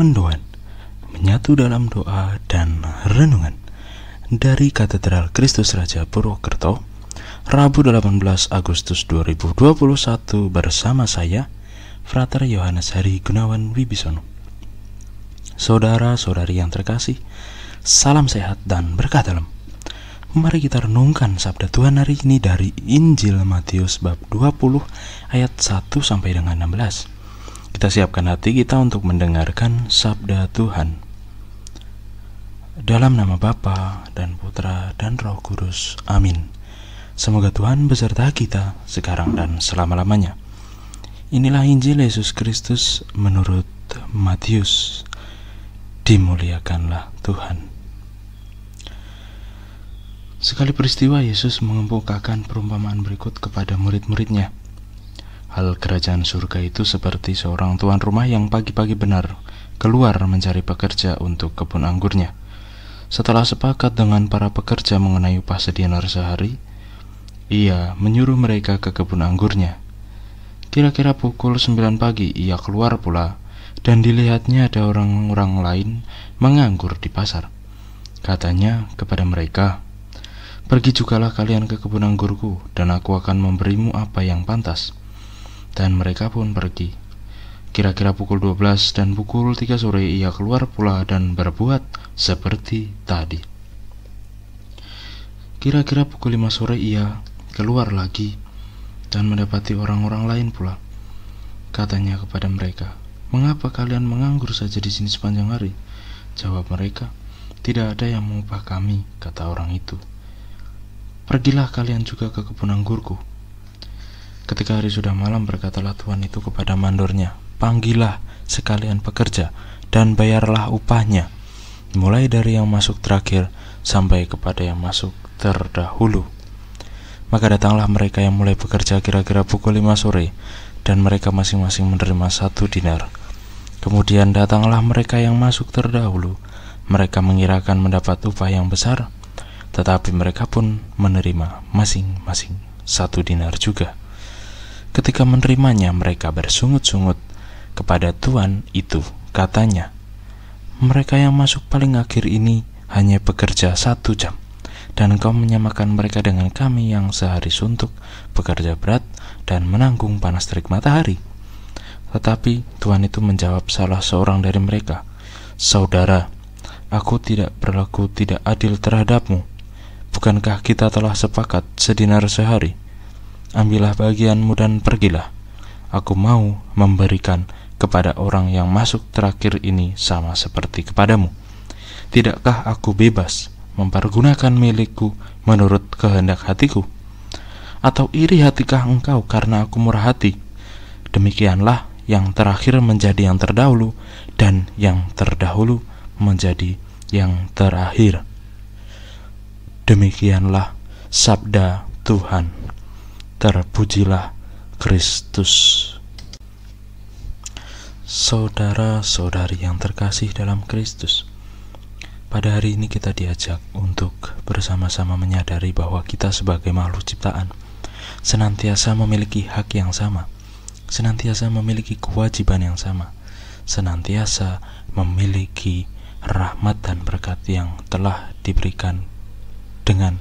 mendoan, menyatu dalam doa dan renungan dari Katedral Kristus Raja Purwokerto, Rabu 18 Agustus 2021 bersama saya, Frater Yohanes Hari Gunawan Wibisono. Saudara-saudari yang terkasih, salam sehat dan berkah dalam. Mari kita renungkan sabda Tuhan hari ini dari Injil Matius bab 20 ayat 1 sampai dengan 16. Kita siapkan hati kita untuk mendengarkan sabda Tuhan. Dalam nama Bapa dan Putra dan Roh Kudus. Amin. Semoga Tuhan beserta kita sekarang dan selama-lamanya. Inilah Injil Yesus Kristus menurut Matius. Dimuliakanlah Tuhan. Sekali peristiwa Yesus mengemukakan perumpamaan berikut kepada murid-muridnya. Hal kerajaan surga itu seperti seorang tuan rumah yang pagi-pagi benar keluar mencari pekerja untuk kebun anggurnya. Setelah sepakat dengan para pekerja mengenai upah sedinar sehari, ia menyuruh mereka ke kebun anggurnya. Kira-kira pukul 9 pagi ia keluar pula, dan dilihatnya ada orang-orang lain menganggur di pasar. Katanya kepada mereka, "Pergi jugalah kalian ke kebun anggurku, dan aku akan memberimu apa yang pantas." Dan mereka pun pergi. Kira-kira pukul 12 dan pukul 3 sore ia keluar pula dan berbuat seperti tadi. Kira-kira pukul 5 sore ia keluar lagi dan mendapati orang-orang lain pula. Katanya kepada mereka, "Mengapa kalian menganggur saja di sini sepanjang hari?" Jawab mereka, "Tidak ada yang mengupah kami," kata orang itu. "Pergilah kalian juga ke kebun anggurku." Ketika hari sudah malam, berkatalah tuan itu kepada mandornya, "Panggillah sekalian pekerja dan bayarlah upahnya, mulai dari yang masuk terakhir sampai kepada yang masuk terdahulu." Maka datanglah mereka yang mulai bekerja kira-kira pukul 5 sore, dan mereka masing-masing menerima 1 dinar. Kemudian datanglah mereka yang masuk terdahulu. Mereka mengirakan mendapat upah yang besar, tetapi mereka pun menerima masing-masing 1 dinar juga. Ketika menerimanya, mereka bersungut-sungut kepada tuan itu. Katanya, "Mereka yang masuk paling akhir ini hanya bekerja 1 jam, dan engkau menyamakan mereka dengan kami yang sehari suntuk, bekerja berat, dan menanggung panas terik matahari." Tetapi tuan itu menjawab salah seorang dari mereka, "Saudara, aku tidak berlaku tidak adil terhadapmu. Bukankah kita telah sepakat sedinar sehari? Ambillah bagianmu dan pergilah. Aku mau memberikan kepada orang yang masuk terakhir ini sama seperti kepadamu. Tidakkah aku bebas mempergunakan milikku menurut kehendak hatiku? Atau iri hatikah engkau karena aku murah hati? Demikianlah yang terakhir menjadi yang terdahulu, dan yang terdahulu menjadi yang terakhir." Demikianlah sabda Tuhan. Terpujilah Kristus. Saudara-saudari yang terkasih dalam Kristus, pada hari ini kita diajak untuk bersama-sama menyadari bahwa kita sebagai makhluk ciptaan senantiasa memiliki hak yang sama, senantiasa memiliki kewajiban yang sama, senantiasa memiliki rahmat dan berkat yang telah diberikan dengan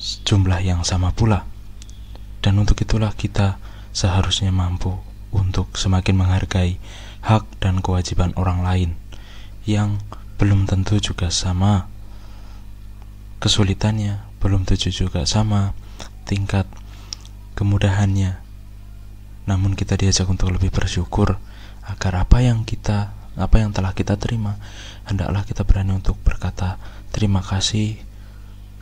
jumlah yang sama pula. Dan untuk itulah kita seharusnya mampu untuk semakin menghargai hak dan kewajiban orang lain yang belum tentu juga sama kesulitannya, belum tentu juga sama tingkat kemudahannya. Namun kita diajak untuk lebih bersyukur agar apa yang telah kita terima, hendaklah kita berani untuk berkata, "Terima kasih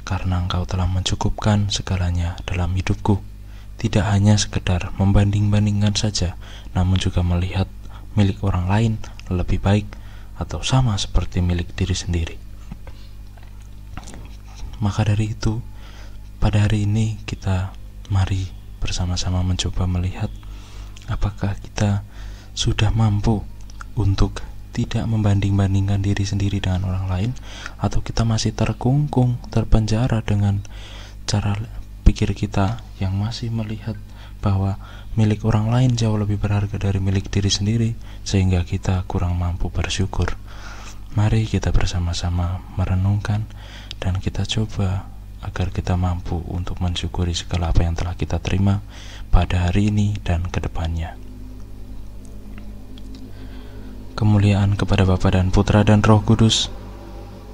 karena Engkau telah mencukupkan segalanya dalam hidupku." Tidak hanya sekedar membanding-bandingkan saja, namun juga melihat milik orang lain lebih baik atau sama seperti milik diri sendiri. Maka dari itu, pada hari ini kita mari bersama-sama mencoba melihat apakah kita sudah mampu untuk tidak membanding-bandingkan diri sendiri dengan orang lain, atau kita masih terkungkung, terpenjara dengan cara pikir kita yang masih melihat bahwa milik orang lain jauh lebih berharga dari milik diri sendiri, sehingga kita kurang mampu bersyukur. Mari kita bersama-sama merenungkan dan kita coba agar kita mampu untuk mensyukuri segala apa yang telah kita terima pada hari ini dan ke depannya. Kemuliaan kepada Bapa dan Putra dan Roh Kudus,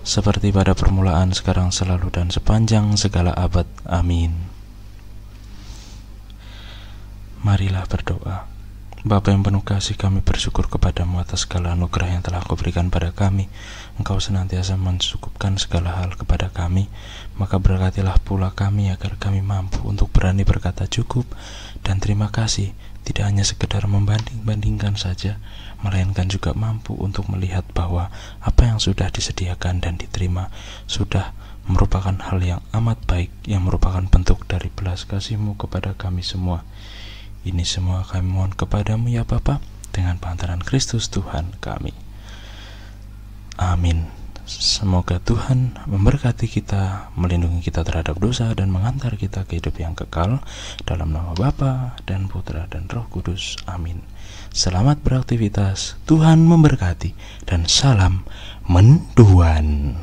seperti pada permulaan, sekarang, selalu, dan sepanjang segala abad. Amin. Marilah berdoa. Bapa yang penuh kasih, kami bersyukur kepadamu atas segala anugerah yang telah Kau berikan pada kami. Engkau senantiasa mencukupkan segala hal kepada kami, maka berkatilah pula kami agar kami mampu untuk berani berkata cukup dan terima kasih, tidak hanya sekedar membanding-bandingkan saja, melainkan juga mampu untuk melihat bahwa apa yang sudah disediakan dan diterima sudah merupakan hal yang amat baik, yang merupakan bentuk dari belas kasih-Mu kepada kami semua. Ini semua kami mohon kepadamu ya Bapa, dengan pantaran Kristus Tuhan kami. Amin. Semoga Tuhan memberkati kita, melindungi kita terhadap dosa, dan mengantar kita ke hidup yang kekal. Dalam nama Bapa dan Putra dan Roh Kudus. Amin. Selamat beraktivitas, Tuhan memberkati, dan salam menduan.